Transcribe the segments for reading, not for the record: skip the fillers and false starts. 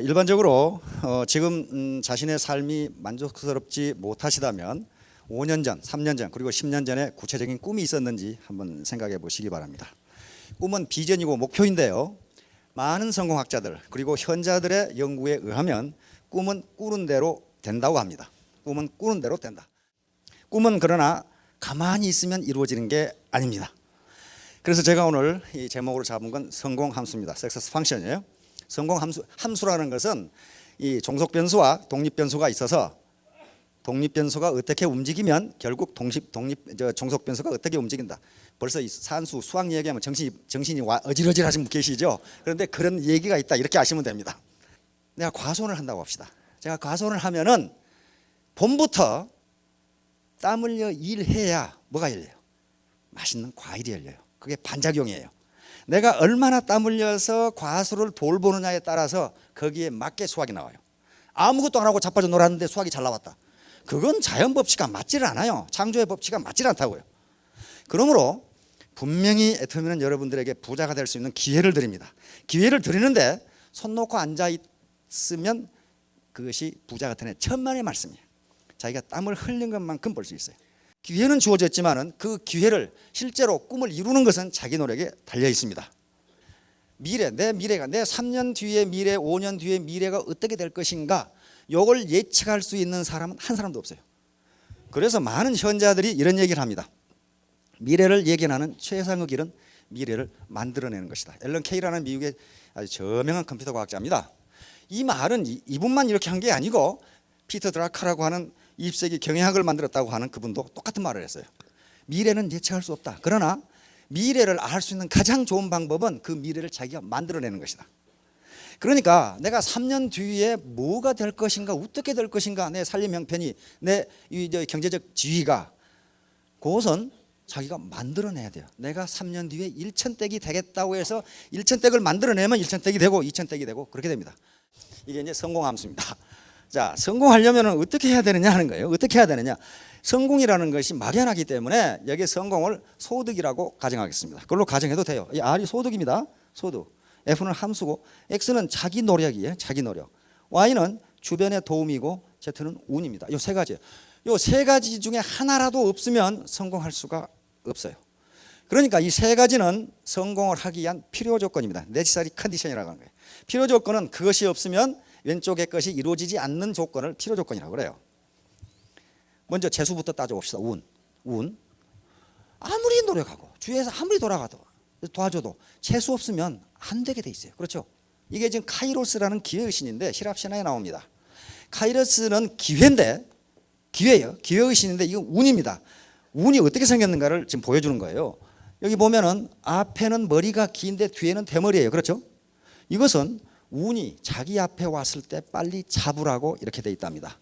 일반적으로 지금 자신의 삶이 만족스럽지 못하시다면 5년 전, 3년 전, 그리고 10년 전에 구체적인 꿈이 있었는지 한번 생각해 보시기 바랍니다. 꿈은 비전이고 목표인데요. 많은 성공학자들 그리고 현자들의 연구에 의하면 꿈은 꾸는 대로 된다고 합니다. 꿈은 꾸는 대로 된다. 꿈은 그러나 가만히 있으면 이루어지는 게 아닙니다. 그래서 제가 오늘 이 제목으로 잡은 건 성공 함수입니다. Success Function이에요. 성공 함수라는 것은 이 종속 변수와 독립 변수가 있어서 독립 변수가 어떻게 움직이면 결국 종속 변수가 어떻게 움직인다. 벌써 이 산수 수학 얘기하면 정신이 어질어질하신 분 계시죠. 그런데 그런 얘기가 있다 이렇게 아시면 됩니다. 내가 과손을 한다고 합시다. 제가 과손을 하면은 봄부터 땀 흘려 일해야 뭐가 열려요? 맛있는 과일이 열려요. 그게 반작용이에요. 내가 얼마나 땀 흘려서 과수를 돌보느냐에 따라서 거기에 맞게 수확이 나와요. 아무것도 안 하고 자빠져 놀았는데 수확이 잘 나왔다. 그건 자연 법칙과 맞지를 않아요. 창조의 법칙과 맞지를 않다고요. 그러므로 분명히 애터미는 여러분들에게 부자가 될 수 있는 기회를 드립니다. 기회를 드리는데 손 놓고 앉아 있으면 그것이 부자 같은 애 천만의 말씀이에요. 자기가 땀을 흘린 것만큼 볼 수 있어요. 기회는 주어졌지만은 그 기회를 실제로 꿈을 이루는 것은 자기 노력에 달려 있습니다. 내 미래가 내 3년 뒤의 미래, 5년 뒤의 미래가 어떻게 될 것인가, 이걸 예측할 수 있는 사람은 한 사람도 없어요. 그래서 많은 현자들이 이런 얘기를 합니다. 미래를 예견하는 최상의 길은 미래를 만들어내는 것이다. 앨런 케이라는 미국의 아주 저명한 컴퓨터 과학자입니다. 이 말은 이분만 이렇게 한 게 아니고 피터 드라카라고 하는 20세기 경영학을 만들었다고 하는 그분도 똑같은 말을 했어요. 미래는 예측할 수 없다. 그러나 미래를 알 수 있는 가장 좋은 방법은 그 미래를 자기가 만들어내는 것이다. 그러니까 내가 3년 뒤에 뭐가 될 것인가, 어떻게 될 것인가, 내 살림 형편이, 내 경제적 지위가, 그것은 자기가 만들어내야 돼요. 내가 3년 뒤에 1,000댁이 되겠다고 해서 1,000댁을 만들어내면 1,000댁이 되고 2,000댁이 되고 그렇게 됩니다. 이게 이제 성공함수입니다. 자, 성공하려면 어떻게 해야 되느냐 하는 거예요. 어떻게 해야 되느냐. 성공이라는 것이 막연하기 때문에 여기 성공을 소득이라고 가정하겠습니다. 그걸로 가정해도 돼요. 이 R이 소득입니다. 소득. F는 함수고 X는 자기 노력이에요. 자기 노력. Y는 주변의 도움이고 Z는 운입니다. 이 세 가지예요. 이 세 가지 중에 하나라도 없으면 성공할 수가 없어요. 그러니까 이 세 가지는 성공을 하기 위한 필요 조건입니다. necessary condition이라고 하는 거예요. 필요 조건은 그것이 없으면 왼쪽의 것이 이루어지지 않는 조건을 필요 조건이라고 그래요. 먼저 재수부터 따져봅시다. 운. 아무리 노력하고 주위에서 아무리 도와줘도 재수 없으면 안 되게 돼 있어요. 그렇죠? 이게 지금 카이로스라는 기회의 신인데希腊 신화에 나옵니다. 카이로스는 기회예요. 기회의 신인데 이건 운입니다. 운이 어떻게 생겼는가를 지금 보여주는 거예요. 여기 보면은 앞에는 머리가 긴데 뒤에는 대머리예요. 그렇죠? 이것은 운이 자기 앞에 왔을 때 빨리 잡으라고 이렇게 돼 있답니다.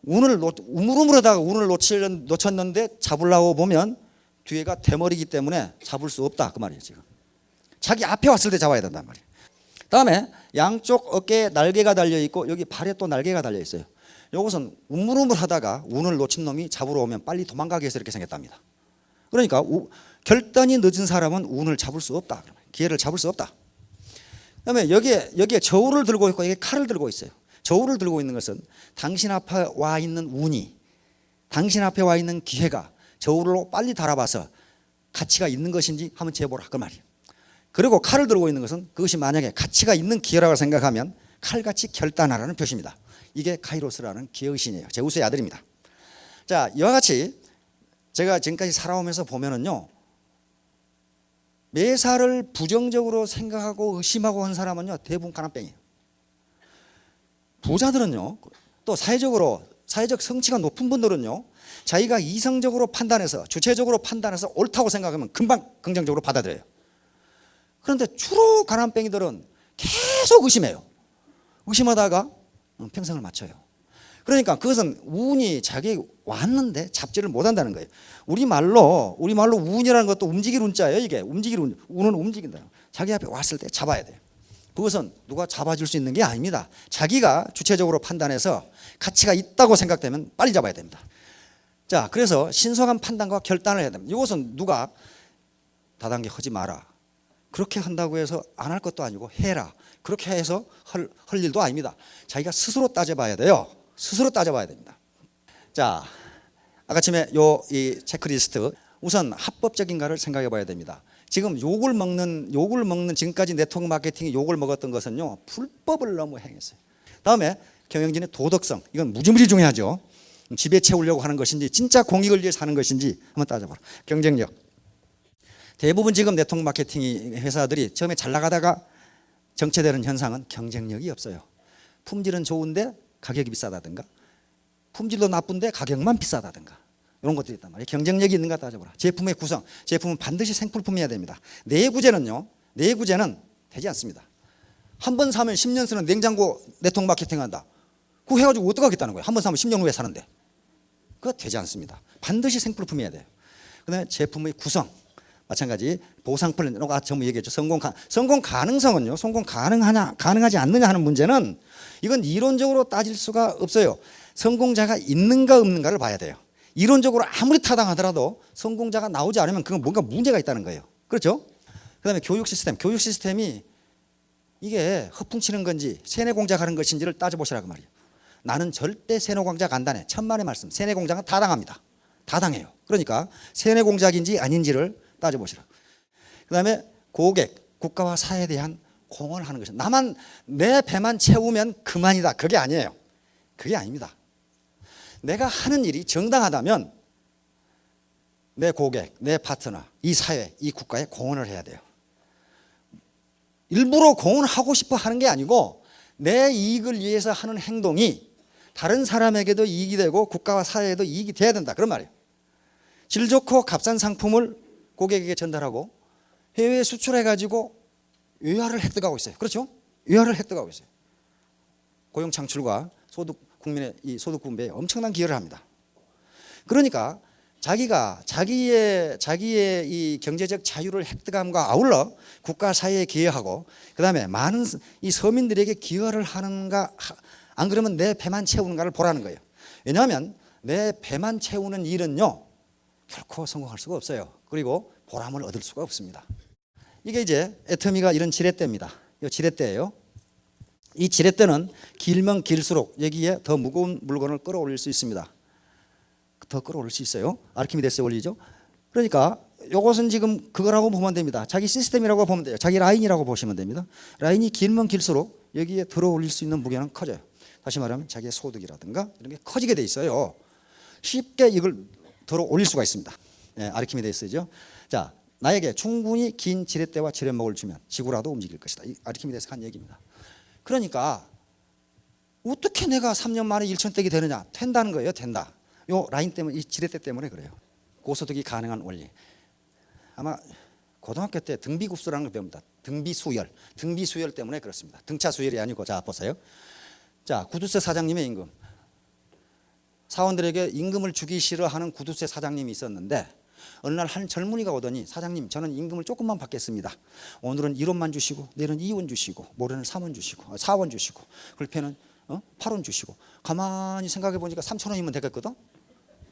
우물우물하다가 운을 놓쳤는데 잡으려고 보면 뒤에가 대머리이기 때문에 잡을 수 없다 그 말이에요. 지금 자기 앞에 왔을 때 잡아야 된단 말이에요. 다음에 양쪽 어깨에 날개가 달려 있고 여기 발에 또 날개가 달려 있어요. 이것은 우물우물하다가 운을 놓친 놈이 잡으러 오면 빨리 도망가게 해서 이렇게 생겼답니다. 그러니까 결단이 늦은 사람은 운을 잡을 수 없다. 기회를 잡을 수 없다. 그다음에 여기에 저울을 들고 있고 여기 칼을 들고 있어요. 저울을 들고 있는 것은 당신 앞에 와 있는 운이, 당신 앞에 와 있는 기회가 저울로 빨리 달아봐서 가치가 있는 것인지 한번 재보라 그 말이에요. 그리고 칼을 들고 있는 것은 그것이 만약에 가치가 있는 기회라고 생각하면 칼같이 결단하라는 표시입니다. 이게 카이로스라는 기회의 신이에요. 제우스의 아들입니다. 자, 이와 같이 제가 지금까지 살아오면서 보면은요, 매사를 부정적으로 생각하고 의심하고 한 사람은요 대부분 가난뱅이에요. 부자들은요, 또 사회적 성취가 높은 분들은요, 자기가 이성적으로 판단해서 주체적으로 판단해서 옳다고 생각하면 금방 긍정적으로 받아들여요. 그런데 주로 가난뱅이들은 계속 의심해요. 의심하다가 평생을 마쳐요. 그러니까 그것은 운이 자기에게 왔는데 잡지를 못한다는 거예요. 우리말로 운이라는 것도 움직일 운자예요. 이게 움직일 운, 운은 움직인다. 자기 앞에 왔을 때 잡아야 돼요. 그것은 누가 잡아줄 수 있는 게 아닙니다. 자기가 주체적으로 판단해서 가치가 있다고 생각되면 빨리 잡아야 됩니다. 자, 그래서 신속한 판단과 결단을 해야 됩니다. 이것은 누가 다단계 하지 마라, 그렇게 한다고 해서 안 할 것도 아니고 해라. 그렇게 해서 할 일도 아닙니다. 자기가 스스로 따져봐야 돼요. 스스로 따져봐야 됩니다. 자, 아까쯤에 이 체크리스트 우선 합법적인가를 생각해 봐야 됩니다. 지금 욕을 먹는 지금까지 네트워크 마케팅이 욕을 먹었던 것은요, 불법을 너무 행했어요. 다음에 경영진의 도덕성, 이건 무지무지 중요하죠. 집에 채우려고 하는 것인지 진짜 공익을 위해서 하는 것인지 한번 따져봐라. 경쟁력. 대부분 지금 네트워크 마케팅 회사들이 처음에 잘 나가다가 정체되는 현상은 경쟁력이 없어요. 품질은 좋은데 가격이 비싸다든가, 품질도 나쁜데 가격만 비싸다든가, 이런 것들이 있단 말이에요. 경쟁력이 있는가 따져보라. 제품의 구성, 제품은 반드시 생필품이어야 됩니다. 내구재는 되지 않습니다. 한 번 사면 10년 쓰는 냉장고 네트워크 마케팅 한다. 그거 해가지고 어떻게 하겠다는 거예요? 한 번 사면 10년 후에 사는데. 그거 되지 않습니다. 반드시 생필품이어야 돼요. 그다음에 제품의 구성, 마찬가지 보상 플랜, 아까 전부 얘기했죠. 성공 가능성은요, 성공 가능하지 않느냐 하는 문제는 이건 이론적으로 따질 수가 없어요. 성공자가 있는가 없는가를 봐야 돼요. 이론적으로 아무리 타당하더라도 성공자가 나오지 않으면 그건 뭔가 문제가 있다는 거예요. 그렇죠? 그다음에 교육 시스템이 이게 허풍치는 건지 세뇌공작 하는 것인지를 따져보시라고 말이에요. 나는 절대 세뇌공작 안 다네. 천만의 말씀. 세뇌공작은 타당합니다. 타당해요. 그러니까 세뇌공작인지 아닌지를 따져보시라. 그다음에 고객, 국가와 사회에 대한 공헌을 하는 것이죠. 내 배만 채우면 그만이다. 그게 아니에요. 그게 아닙니다. 내가 하는 일이 정당하다면 내 고객, 내 파트너, 이 사회, 이 국가에 공헌을 해야 돼요. 일부러 공헌하고 싶어 하는 게 아니고 내 이익을 위해서 하는 행동이 다른 사람에게도 이익이 되고 국가와 사회에도 이익이 돼야 된다. 그런 말이에요. 질 좋고 값싼 상품을 고객에게 전달하고 해외에 수출해가지고 외화를 획득하고 있어요. 그렇죠? 외화를 획득하고 있어요. 고용 창출과 국민의 이 소득 분배에 엄청난 기여를 합니다. 그러니까 자기의 이 경제적 자유를 획득함과 아울러 국가 사회에 기여하고 그다음에 많은 이 서민들에게 기여를 하는가, 안 그러면 내 배만 채우는가를 보라는 거예요. 왜냐하면 내 배만 채우는 일은요, 결코 성공할 수가 없어요. 그리고 보람을 얻을 수가 없습니다. 이게 이제 애터미가 이런 지렛대입니다. 이 지렛대예요. 이 지렛대는 길면 길수록 여기에 더 무거운 물건을 끌어올릴 수 있습니다. 더 끌어올릴 수 있어요. 아르키미데스의 원리죠. 그러니까 이것은 지금 그거라고 보면 됩니다. 자기 시스템이라고 보면 돼요. 자기 라인이라고 보시면 됩니다. 라인이 길면 길수록 여기에 들어올릴 수 있는 무게는 커져요. 다시 말하면 자기의 소득이라든가 이런 게 커지게 돼 있어요. 쉽게 이걸 들어올릴 수가 있습니다. 네, 아르키미데스죠. 자, 나에게 충분히 긴 지렛대와 지렛목을 주면 지구라도 움직일 것이다. 이 아르키미데스가 한 얘기입니다. 그러니까 어떻게 내가 3년 만에 1,000댁이 되느냐? 된다는 거예요. 된다. 요 라인 때문에, 이 지렛대 때문에 그래요. 고소득이 가능한 원리. 아마 고등학교 때 등비급수라는 걸 배웁니다. 등비수열 때문에 그렇습니다. 등차 수열이 아니고. 자, 보세요. 자, 구두쇠 사장님의 임금. 사원들에게 임금을 주기 싫어하는 구두쇠 사장님이 있었는데 어느 날 한 젊은이가 오더니, 사장님, 저는 임금을 조금만 받겠습니다. 오늘은 1원만 주시고 내일은 2원 주시고 모레는 3원 주시고 4원 주시고 글패는 8원 주시고. 가만히 생각해 보니까 3,000원이면 되겠거든.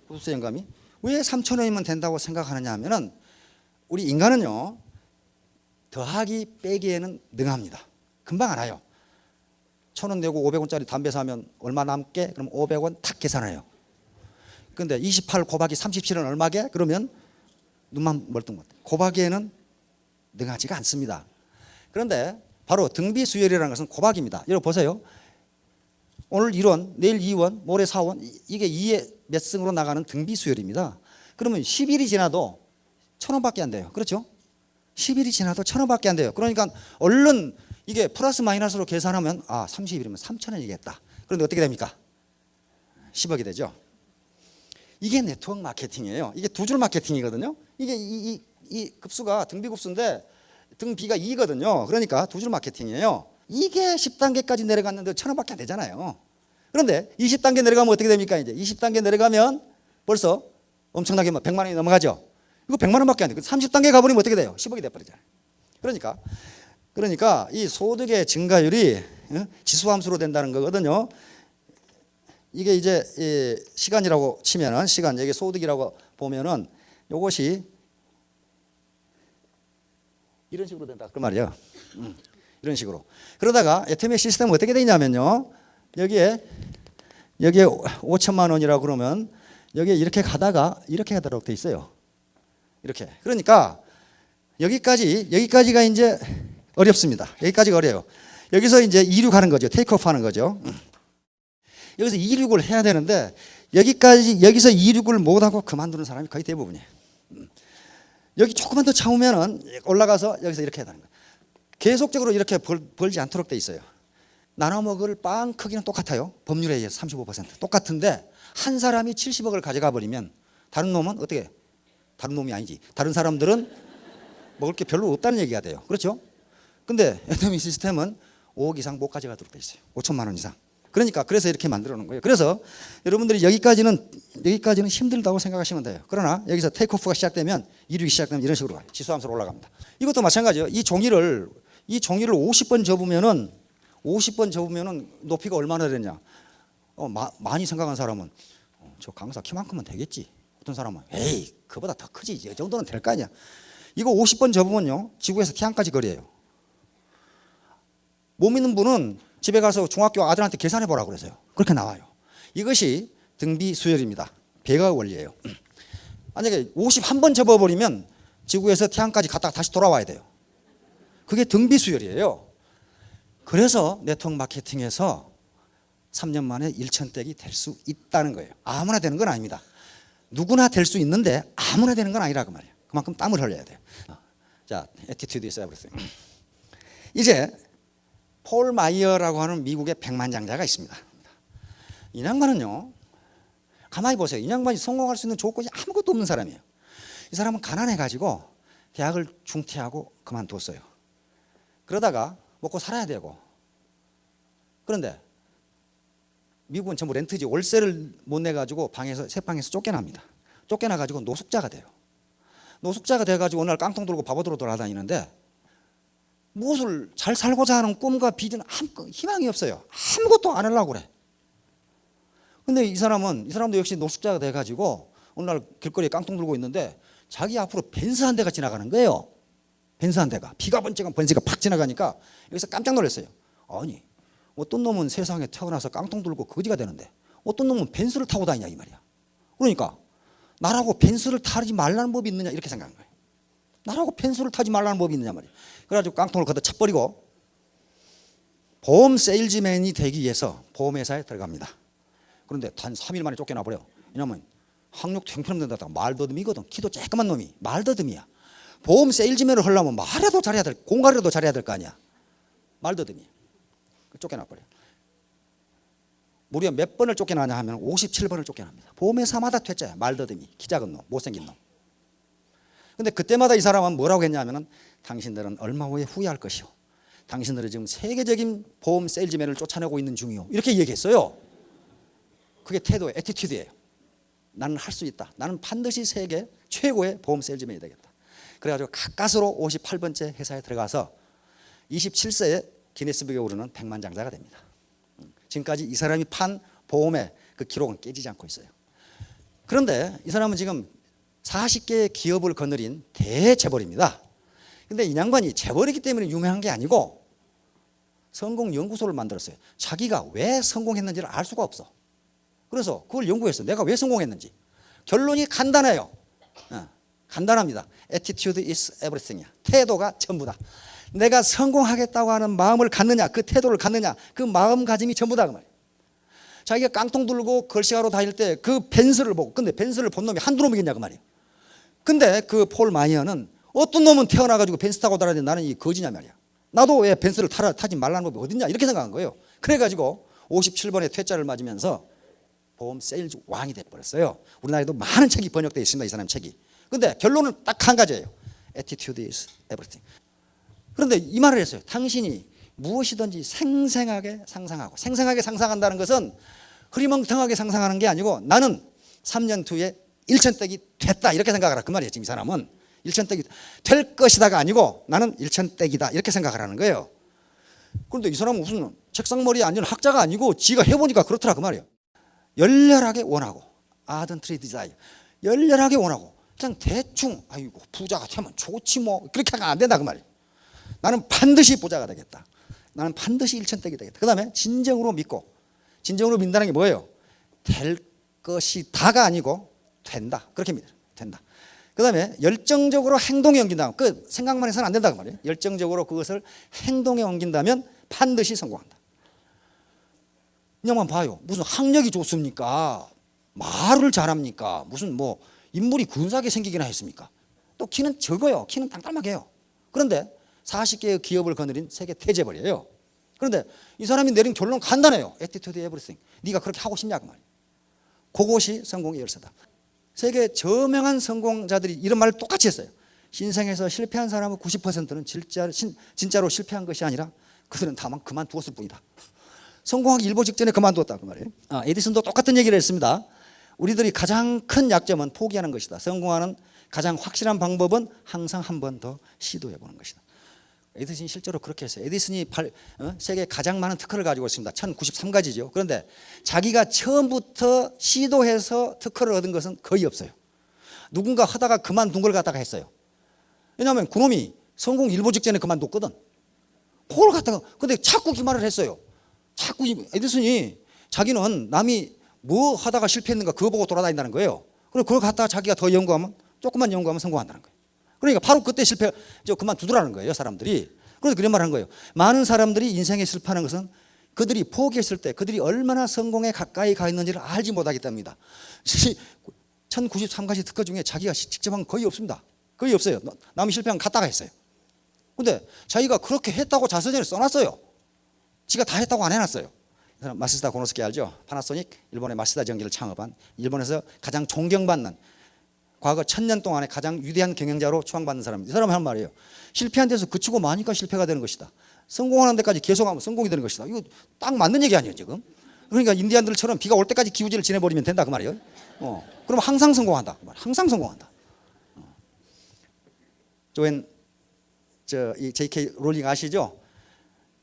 구두쇠 영감이 왜 3,000원이면 된다고 생각하느냐 하면은, 우리 인간은요, 더하기 빼기에는 능합니다. 금방 알아요. 1,000원 내고 500원짜리 담배 사면 얼마 남게? 그럼 500원 탁 계산해요. 근데 28 곱하기 37은 얼마게? 그러면 눈만 멀뚱 못해. 곱하기에는 능하지가 않습니다. 그런데 바로 등비수열이라는 것은 곱하기입니다. 여러분 보세요. 오늘 1원, 내일 2원, 모레 4원, 이게 2의 몇 승으로 나가는 등비수열입니다. 그러면 10일이 지나도 1,000원밖에 안 돼요. 그렇죠? 10일이 지나도 1,000원밖에 안 돼요. 그러니까 얼른 이게 플러스 마이너스로 계산하면 30일이면 3,000원이겠다. 그런데 어떻게 됩니까? 10억이 되죠. 이게 네트워크 마케팅이에요. 이게 두 줄 마케팅이거든요. 이게 이 급수가 등비급수인데 등비가 2거든요. 그러니까 두 줄 마케팅이에요. 이게 10단계까지 내려갔는데 1,000원밖에 안 되잖아요. 그런데 20단계 내려가면 어떻게 됩니까? 이제 20단계 내려가면 벌써 엄청나게 100만 원이 넘어가죠. 이거 100만 원밖에 안 돼요. 30단계 가버리면 어떻게 돼요? 10억이 돼버리잖아요. 그러니까 이 소득의 증가율이 지수함수로 된다는 거거든요. 이게 이제 시간이라고 치면은, 시간, 여기 소득이라고 보면은, 요것이 이런 식으로 된다 그 말이에요. 이런 식으로. 그러다가 애터미 시스템은 어떻게 되냐면요. 여기에 5천만 원이라고 그러면 여기에 이렇게 가다가 이렇게 가도록 돼 있어요. 이렇게. 그러니까 여기까지가 이제 어렵습니다. 여기까지가 어려요. 여기서 이제 이륙하는 거죠. 테이크오프 하는 거죠. 여기서 이륙을 해야 되는데 여기서 이륙을 못하고 그만두는 사람이 거의 대부분이에요. 여기 조금만 더 참으면은 올라가서 여기서 이렇게 해야 되는 거예요. 계속적으로 이렇게 벌지 않도록 돼 있어요. 나눠 먹을 빵 크기는 똑같아요. 법률에 의해서 35% 똑같은데 한 사람이 70억을 가져가 버리면 다른 놈은 어떻게? 다른 놈이 아니지. 다른 사람들은 먹을 게 별로 없다는 얘기가 돼요. 그렇죠? 근데 애터미 시스템은 5억 이상 못 가져가도록 돼 있어요. 5천만 원 이상. 그러니까 그래서 이렇게 만들어 놓은 거예요. 그래서 여러분들이 여기까지는 힘들다고 생각하시면 돼요. 그러나 여기서 테이크오프가 시작되면 이륙이 시작되면 이런 식으로 가요. 지수함수로 올라갑니다. 이것도 마찬가지예요. 이 종이를 50번 접으면은 높이가 얼마나 되냐? 많이 생각한 사람은 저 강사 키만큼은 되겠지. 어떤 사람은 에이 그보다 더 크지. 이 정도는 될 거 아니야. 이거 50번 접으면요 지구에서 태양까지 거리예요. 못 믿는 분은 집에 가서 중학교 아들한테 계산해 보라고 그러세요. 그렇게 나와요. 이것이 등비 수열입니다. 배가 원리예요. 만약에 51번 접어버리면 지구에서 태양까지 갔다가 다시 돌아와야 돼요. 그게 등비 수열이에요. 그래서 네트워크 마케팅에서 3년 만에 1,000댁이 될 수 있다는 거예요. 아무나 되는 건 아닙니다. 누구나 될 수 있는데 아무나 되는 건 아니라고 말이에요. 그만큼 땀을 흘려야 돼요. 자, attitude is everything. 이제 폴 마이어라고 하는 미국의 백만장자가 있습니다. 이 양반은요, 가만히 보세요. 이 양반이 성공할 수 있는 조건이 아무것도 없는 사람이에요. 이 사람은 가난해가지고 대학을 중퇴하고 그만뒀어요. 그러다가 먹고 살아야 되고, 그런데 미국은 전부 렌트지 월세를 못 내가지고 새 방에서 쫓겨납니다. 쫓겨나가지고 노숙자가 돼요. 노숙자가 돼가지고 어느 날 깡통 들고 바보들로 돌아다니는데 무엇을 잘 살고자 하는 꿈과 비전 희망이 없어요. 아무것도 안 하려고 그래. 근데 이 사람도 역시 노숙자가 돼가지고 어느 날 길거리에 깡통 들고 있는데 자기 앞으로 벤츠 한 대가 지나가는 거예요. 벤츠 한 대가. 비가 번쩍한 벤츠가 팍 지나가니까 여기서 깜짝 놀랐어요. 아니 어떤 놈은 세상에 태어나서 깡통 들고 거지가 되는데 어떤 놈은 벤츠를 타고 다니냐 이 말이야. 그러니까 나라고 벤츠를 타지 말라는 법이 있느냐 이렇게 생각한 거예요. 나라고 벤츠를 타지 말라는 법이 있느냐 말이야. 그래가지고 깡통을 걷어 차버리고 보험 세일즈맨이 되기 위해서 보험회사에 들어갑니다. 그런데 단 3일 만에 쫓겨나 버려. 왜냐면 학력도 형편없는데다가 말더듬이거든. 키도 쬐끄만 놈이 말더듬이야. 보험 세일즈맨을 하려면 말해도 잘해야 될, 공갈이라도 잘해야 될 거 아니야. 말더듬이. 쫓겨나 버려. 무려 몇 번을 쫓겨나냐 하면 57번을 쫓겨납니다. 보험회사마다 퇴짜야. 말더듬이, 키 작은 놈, 못생긴 놈. 근데 그때마다 이 사람은 뭐라고 했냐면은 당신들은 얼마 후에 후회할 것이요. 당신들은 지금 세계적인 보험 세일즈맨을 쫓아내고 있는 중이요. 이렇게 얘기했어요. 그게 태도예요. 애티튜드예요. 나는 할 수 있다. 나는 반드시 세계 최고의 보험 세일즈맨이 되겠다. 그래가지고 가까스로 58번째 회사에 들어가서 27세에 기네스북에 오르는 백만장자가 됩니다. 지금까지 이 사람이 판 보험의 그 기록은 깨지지 않고 있어요. 그런데 이 사람은 지금 40개의 기업을 거느린 대재벌입니다. 근데 이 양반이 재벌이기 때문에 유명한 게 아니고 성공 연구소를 만들었어요. 자기가 왜 성공했는지를 알 수가 없어. 그래서 그걸 연구했어. 내가 왜 성공했는지. 결론이 간단해요. 간단합니다. Attitude is everything이야. 태도가 전부다. 내가 성공하겠다고 하는 마음을 갖느냐, 그 태도를 갖느냐, 그 마음가짐이 전부다 그 말이에요. 자기가 깡통 들고 걸시가로 다닐 때 그 벤츠를 보고, 근데 벤츠를 본 놈이 한두 놈이겠냐 그 말이에요. 근데 그 폴 마이어는 어떤 놈은 태어나가지고 벤츠 타고 다니는데 나는 이 거지냐 말이야. 나도 왜 벤츠를 타지 말라는 법이 어딨냐 이렇게 생각한 거예요. 그래가지고 57번의 퇴짜를 맞으면서 보험 세일즈 왕이 돼버렸어요. 우리나라에도 많은 책이 번역되어 있습니다. 이 사람 책이. 근데 결론은 딱 한 가지예요. Attitude is everything. 그런데 이 말을 했어요. 당신이 무엇이든지 생생하게 상상하고, 생생하게 상상한다는 것은 흐리멍텅하게 상상하는 게 아니고 나는 3년 뒤에 1,000댁이 됐다 이렇게 생각하라 그 말이에요. 지금 이 사람은 1,000댁이 될 것이다가 아니고 나는 1,000댁이다 이렇게 생각하라는 거예요. 그런데 이 사람은 무슨 책상머리에 앉은 학자가 아니고 지가 해보니까 그렇더라 그 말이에요. 열렬하게 원하고, ardently desire, 열렬하게 원하고 그냥 대충 아이고 부자가 되면 좋지 뭐 그렇게 하면 안 된다 그 말이에요. 나는 반드시 부자가 되겠다. 나는 반드시 일천백이 되겠다. 그 다음에 진정으로 믿고, 진정으로 믿는다는 게 뭐예요? 될 것이 다가 아니고 된다. 그렇게 믿어요. 된다. 그 다음에 열정적으로 행동에 옮긴다. 그 생각만 해서는 안 된다 그 말이에요. 열정적으로 그것을 행동에 옮긴다면 반드시 성공한다. 그냥만 봐요. 무슨 학력이 좋습니까? 말을 잘합니까? 무슨 뭐 인물이 근사하게 생기기나 했습니까? 또 키는 적어요. 키는 땅딸막해요. 그런데 40개의 기업을 거느린 세계 태재벌이에요. 그런데 이 사람이 내린 결론 간단해요. Attitude everything. 네가 그렇게 하고 싶냐 그 말이에요. 그것이 성공의 열쇠다. 세계 저명한 성공자들이 이런 말을 똑같이 했어요. 인생에서 실패한 사람의 90%는 진짜로 실패한 것이 아니라 그들은 다만 그만두었을 뿐이다. 성공하기 일보 직전에 그만두었다 그 말이에요. 에디슨도 똑같은 얘기를 했습니다. 우리들이 가장 큰 약점은 포기하는 것이다. 성공하는 가장 확실한 방법은 항상 한 번 더 시도해 보는 것이다. 에디슨이 실제로 그렇게 했어요. 에디슨이 세계에 가장 많은 특허를 가지고 있습니다. 1093가지죠. 그런데 자기가 처음부터 시도해서 특허를 얻은 것은 거의 없어요. 누군가 하다가 그만둔 걸 갖다가 했어요. 왜냐하면 그놈이 성공 일보 직전에 그만뒀거든. 그걸 갖다가 근데 자꾸 기만을 했어요. 자꾸 에디슨이 자기는 남이 뭐 하다가 실패했는가 그거 보고 돌아다닌다는 거예요. 그리고 그걸 갖다가 자기가 더 연구하면 조금만 연구하면 성공한다는 거예요. 그러니까 바로 그때 그만두더라는 거예요, 사람들이. 그래서 그런 말 한 거예요. 많은 사람들이 인생에 실패하는 것은 그들이 포기했을 때 그들이 얼마나 성공에 가까이 가 있는지를 알지 못하기 때문이다. 1093가지 특허 중에 자기가 직접 한 건 거의 없습니다. 거의 없어요. 남이 실패한 건 갖다가 했어요. 근데 자기가 그렇게 했다고 자서전에 써놨어요. 지가 다 했다고 안 해놨어요. 마시다 고노스키 알죠? 파나소닉, 일본의 마시다 전기를 창업한 일본에서 가장 존경받는 과거 1000년 동안에 가장 위대한 경영자로 추앙받는 사람입니다. 이 사람이 한 말이에요. 실패한 데서 그치고 마니까 실패가 되는 것이다. 성공하는 데까지 계속하면 성공이 되는 것이다. 이거 딱 맞는 얘기 아니에요 지금. 그러니까 인디안들처럼 비가 올 때까지 기우제를 지내버리면 된다 그 말이에요. 그럼 항상 성공한다. 항상 성공한다. 이 J.K. 롤링 아시죠?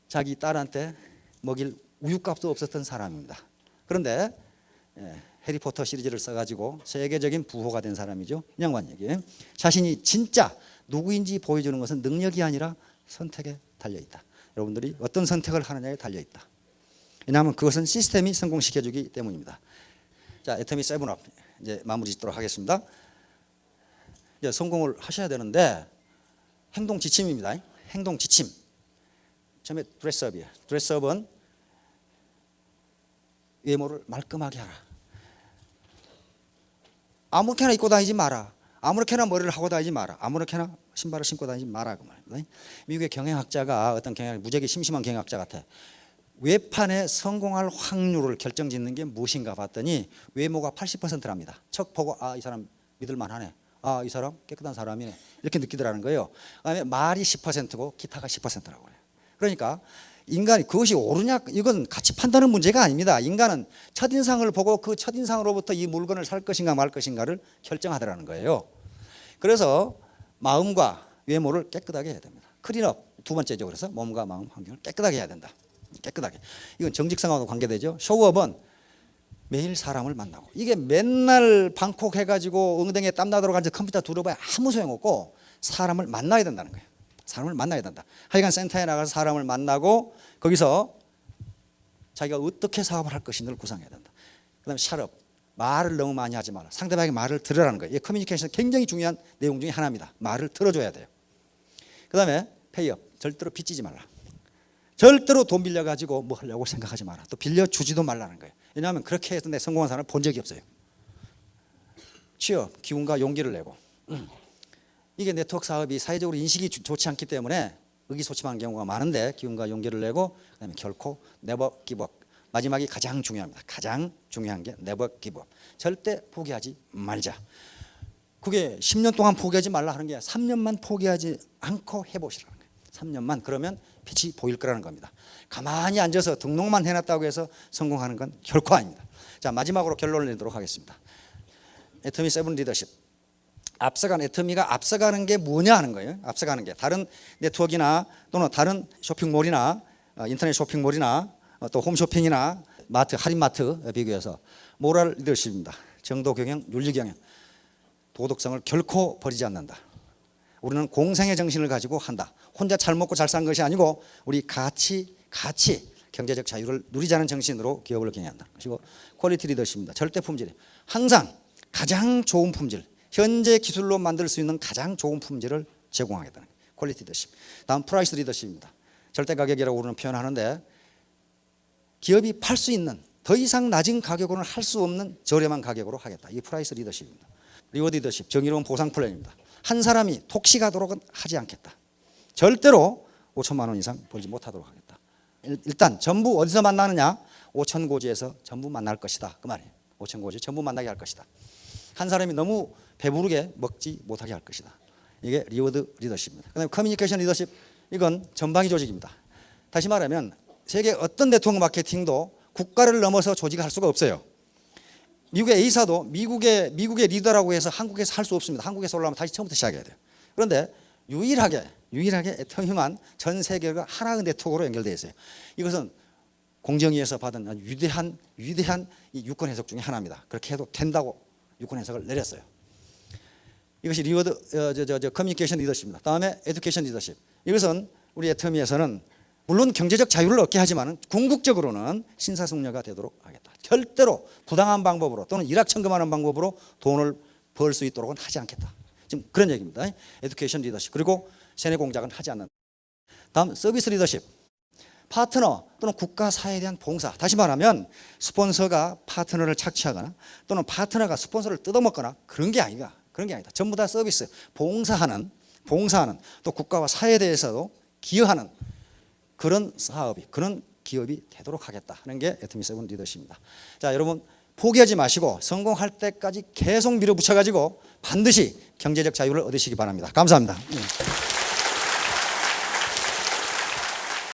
자기 딸한테 먹일 우유값도 없었던 사람입니다. 그런데 해리포터 시리즈를 써가지고 세계적인 부호가 된 사람이죠. 이 양반 얘기예요. 자신이 진짜 누구인지 보여주는 것은 능력이 아니라 선택에 달려있다. 여러분들이 어떤 선택을 하느냐에 달려있다. 왜냐하면 그것은 시스템이 성공시켜주기 때문입니다. 자, 애터미 세븐업 이제 마무리 짓도록 하겠습니다. 이제 성공을 하셔야 되는데 행동 지침입니다. 행동 지침. 처음에 드레스업이에요. 드레스업은 외모를 말끔하게 하라. 아무렇게나 입고 다니지 마라. 아무렇게나 머리를 하고 다니지 마라. 아무렇게나 신발을 신고 다니지 마라 그 말입니다. 미국의 경영학자가 어떤 무지하게 심심한 경영학자 같아. 외판에 성공할 확률을 결정짓는 게 무엇인가 봤더니 외모가 80%랍니다. 척 보고 이 사람 믿을만하네. 이 사람 깨끗한 사람이네. 이렇게 느끼더라는 거예요. 그다음에 말이 10%고 기타가 10%라고 해요. 그러니까 인간이 그것이 옳으냐 이건 가치 판단의 문제가 아닙니다. 인간은 첫인상을 보고 그 첫인상으로부터 이 물건을 살 것인가 말 것인가를 결정하더라는 거예요. 그래서 마음과 외모를 깨끗하게 해야 됩니다. 클린업 두 번째죠. 그래서 몸과 마음 환경을 깨끗하게 해야 된다. 깨끗하게. 이건 정직성하고 관계되죠. 쇼업은 매일 사람을 만나고 이게 맨날 방콕 해가지고 엉덩이에 땀 나도록 앉아 컴퓨터 두려봐야 아무 소용없고 사람을 만나야 된다는 거예요. 사람을 만나야 된다. 하여간 센터에 나가서 사람을 만나고 거기서 자기가 어떻게 사업을 할 것인지를 구상해야 된다. 그 다음에 샷업. 말을 너무 많이 하지 마라. 상대방의 말을 들으라는 거예요. 커뮤니케이션 굉장히 중요한 내용 중에 하나입니다. 말을 들어줘야 돼요. 그 다음에 페이업. 절대로 빚지지 말라. 절대로 돈 빌려가지고 뭐 하려고 생각하지 마라. 또 빌려주지도 말라는 거예요. 왜냐하면 그렇게 해서 내 성공한 사람을 본 적이 없어요. 취업, 기운과 용기를 내고 이게 네트워크 사업이 사회적으로 인식이 좋지 않기 때문에 의기소침한 경우가 많은데 기운과 용기를 내고 그다음에 결코 네버 기브업. 마지막이 가장 중요합니다. 가장 중요한 게 네버 기브업. 절대 포기하지 말자. 그게 10년 동안 포기하지 말라 하는 게 3년만 포기하지 않고 해보시라는 거예요. 3년만 그러면 빛이 보일 거라는 겁니다. 가만히 앉아서 등록만 해놨다고 해서 성공하는 건 결코 아닙니다. 자, 마지막으로 결론을 내도록 하겠습니다. 애터미 세븐 리더십. 애터미가 앞서가는 게 뭐냐 하는 거예요. 앞서가는 게 다른 네트워크나 또는 다른 쇼핑몰이나 인터넷 쇼핑몰이나 또 홈쇼핑이나 마트, 할인마트 비교해서 모랄 리더십입니다. 정도 경영, 윤리 경영. 도덕성을 결코 버리지 않는다. 우리는 공생의 정신을 가지고 한다. 혼자 잘 먹고 잘 산 것이 아니고 우리 같이 경제적 자유를 누리자는 정신으로 기업을 경영한다. 그리고 퀄리티 리더십입니다. 절대 품질이 항상 가장 좋은 품질, 현재 기술로 만들 수 있는 가장 좋은 품질을 제공하겠다는 퀄리티 리더십. 다음 프라이스 리더십입니다. 절대 가격이라고 우리는 표현하는데 기업이 팔 수 있는 더 이상 낮은 가격으로는 할 수 없는 저렴한 가격으로 하겠다. 이게 프라이스 리더십입니다. 리워드 리더십, 정의로운 보상 플랜입니다. 한 사람이 독식하도록은 하지 않겠다. 절대로 5천만 원 이상 벌지 못하도록 하겠다. 일단 전부 어디서 만나느냐? 5천고지에서 전부 만날 것이다. 그 말이에요. 5천고지 전부 만나게 할 것이다. 한 사람이 너무 배부르게 먹지 못하게 할 것이다. 이게 리워드 리더십입니다. 그다음에 커뮤니케이션 리더십, 이건 전방위 조직입니다. 다시 말하면 세계 어떤 네트워크 마케팅도 국가를 넘어서 조직할 수가 없어요. 미국의 A사도 미국의 리더라고 해서 한국에서 할 수 없습니다. 한국에서 올라오면 다시 처음부터 시작해야 돼요. 그런데 유일하게 애터미만 전 세계가 하나의 네트워크로 연결되어 있어요. 이것은 공정위에서 받은 위대한 이 유권 해석 중에 하나입니다. 그렇게 해도 된다고 유권 해석을 내렸어요. 이것이 리워드 커뮤니케이션 리더십입니다. 다음에 에듀케이션 리더십. 이것은 우리 애터미에서는 물론 경제적 자유를 얻게 하지만 궁극적으로는 신사숙녀가 되도록 하겠다. 절대로 부당한 방법으로 또는 일확천금하는 방법으로 돈을 벌 수 있도록은 하지 않겠다. 지금 그런 얘기입니다. 에듀케이션 리더십. 그리고 세뇌 공작은 하지 않는다. 다음 서비스 리더십. 파트너 또는 국가 사회에 대한 봉사. 다시 말하면 스폰서가 파트너를 착취하거나 또는 파트너가 스폰서를 뜯어먹거나 그런 게 아니다. 전부 다 서비스, 봉사하는 또 국가와 사회에 대해서도 기여하는 그런 사업이, 그런 기업이 되도록 하겠다 하는 게 애터미7 리더십입니다. 자, 여러분 포기하지 마시고 성공할 때까지 계속 밀어붙여 가지고 반드시 경제적 자유를 얻으시기 바랍니다. 감사합니다.